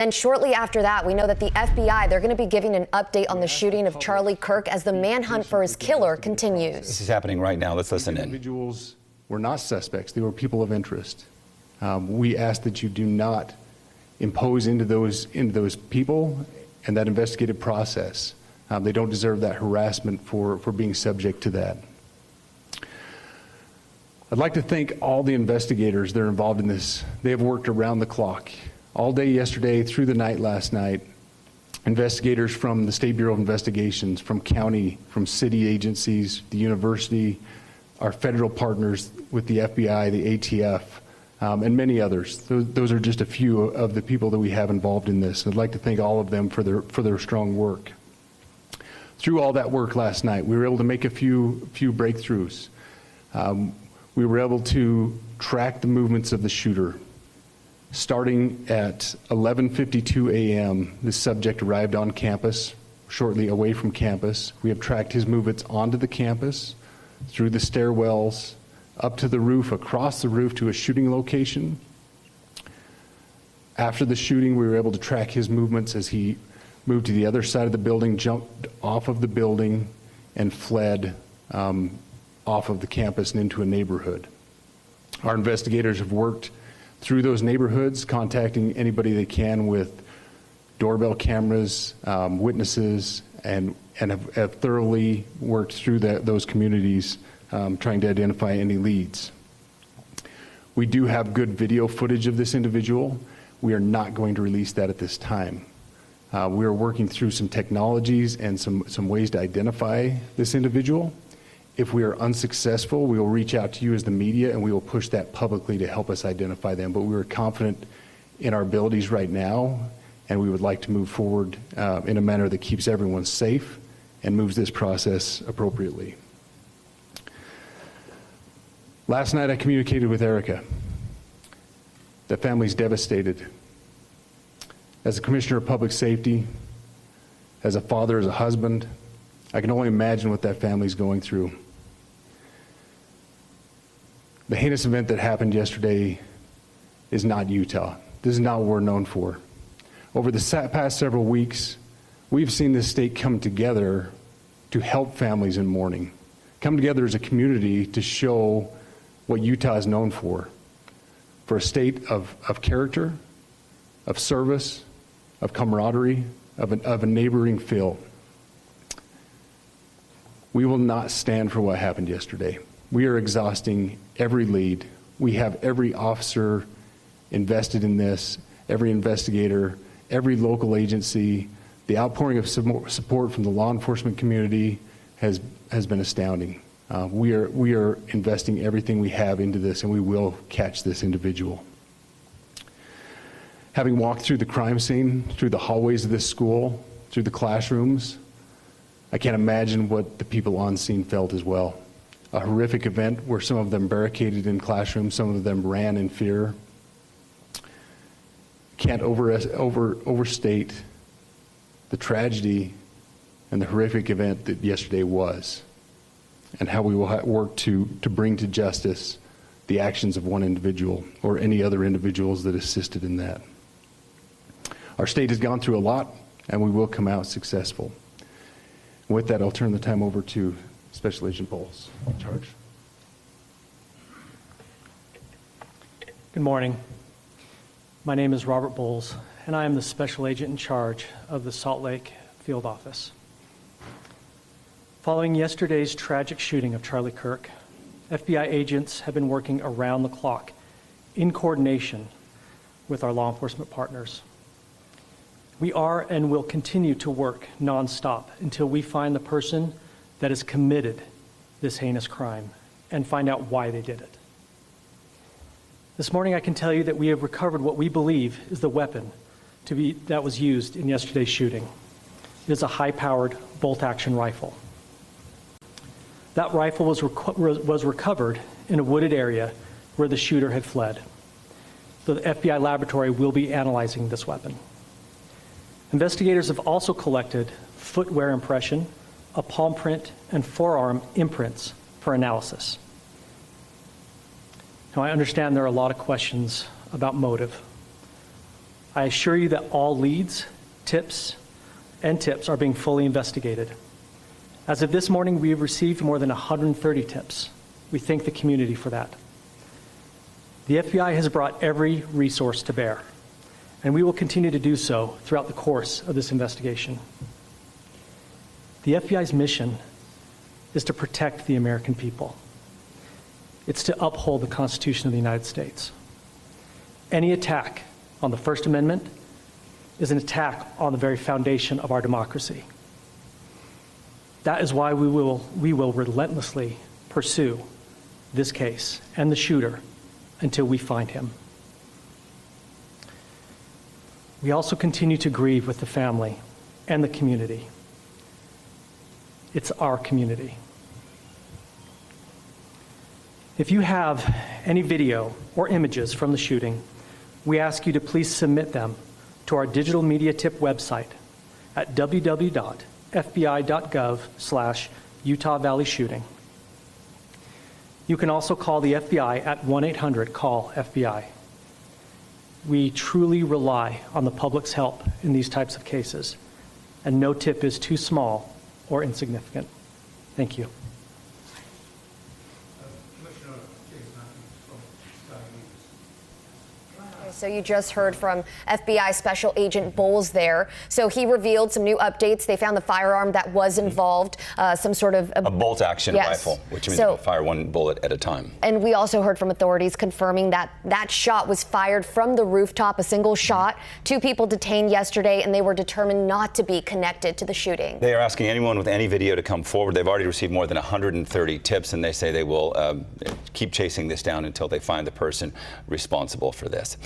And shortly after that, we know that the FBI, they're going to be giving an update on the shooting of Charlie Kirk as the manhunt for his killer continues. This is happening right now. Let's listen in. Individuals were not suspects. They were people of interest. We ask that you do not impose into those people and that investigative process. They don't deserve that harassment for being subject to that. I'd like to thank all the investigators that are involved in this. They have worked around the clock. All day yesterday, through the night last night, investigators from the State Bureau of Investigations, from county, from city agencies, the university, our federal partners with the FBI, the ATF, and many others. Those are just a few of the people that we have involved in this. I'd like to thank all of them for their strong work. Through all that work last night, we were able to make a few breakthroughs. We were able to track the movements of the shooter. Starting at 11:52 a.m., this subject arrived on campus, shortly away from campus. We have tracked his movements onto the campus, through the stairwells, up to the roof, across the roof to a shooting location. After the shooting, we were able to track his movements as he moved to the other side of the building, jumped off of the building, and fled off of the campus and into a neighborhood. Our investigators have worked through those neighborhoods, contacting anybody they can with doorbell cameras, witnesses, and have thoroughly worked through those communities, trying to identify any leads. We do have good video footage of this individual. We are not going to release that at this time. We are working through some technologies and some ways to identify this individual. If we are unsuccessful, we will reach out to you as the media and we will push that publicly to help us identify them. But we are confident in our abilities right now, and we would like to move forward in a manner that keeps everyone safe and moves this process appropriately. Last night I communicated with Erica. The family's devastated. As a commissioner of public safety, as a father, as a husband, I can only imagine what that family's going through. The heinous event that happened yesterday is not Utah. This is not what we're known for. Over the past several weeks, we've seen this state come together to help families in mourning, come together as a community to show what Utah is known for a state of character, of service, of camaraderie, of a neighboring feel. We will not stand for what happened yesterday. We are exhausting every lead. We have every officer invested in this, every investigator, every local agency. The outpouring of support from the law enforcement community has been astounding. We are investing everything we have into this, and we will catch this individual. Having walked through the crime scene, through the hallways of this school, through the classrooms, I can't imagine what the people on scene felt as well. A horrific event where some of them barricaded in classrooms, some of them ran in fear. Can't overstate the tragedy and the horrific event that yesterday was, and how we will work to bring to justice the actions of one individual or any other individuals that assisted in that. Our state has gone through a lot, and we will come out successful. With that, I'll turn the time over to Special Agent Bowles in charge. Good morning. My name is Robert Bowles, and I am the Special Agent in charge of the Salt Lake Field Office. Following yesterday's tragic shooting of Charlie Kirk, FBI agents have been working around the clock in coordination with our law enforcement partners. We are and will continue to work nonstop until we find the person that has committed this heinous crime and find out why they did it. This morning I can tell you that we have recovered what we believe is the weapon that was used in yesterday's shooting. It is a high-powered bolt-action rifle. That rifle was recovered in a wooded area where the shooter had fled. So the FBI laboratory will be analyzing this weapon. Investigators have also collected footwear impression, a palm print, and forearm imprints for analysis. Now, I understand there are a lot of questions about motive. I assure you that all leads, tips are being fully investigated. As of this morning, we have received more than 130 tips. We thank the community for that. The FBI has brought every resource to bear, and we will continue to do so throughout the course of this investigation. The FBI's mission is to protect the American people. It's to uphold the Constitution of the United States. Any attack on the First Amendment is an attack on the very foundation of our democracy. That is why we will relentlessly pursue this case and the shooter until we find him. We also continue to grieve with the family and the community. It's our community. If you have any video or images from the shooting, we ask you to please submit them to our digital media tip website at www.fbi.gov/Utah Valley Shooting. You can also call the FBI at 1-800-CALL-FBI. We truly rely on the public's help in these types of cases, and no tip is too small or insignificant. Thank you. So you just heard from FBI Special Agent Bowles there. So he revealed some new updates. They found the firearm that was involved, some sort of a bolt-action rifle, which means you can fire one bullet at a time. And we also heard from authorities confirming that that shot was fired from the rooftop, a single shot. 2 people detained yesterday, and they were determined not to be connected to the shooting. They are asking anyone with any video to come forward. They've already received more than 130 tips, and they say they will keep chasing this down until they find the person responsible for this.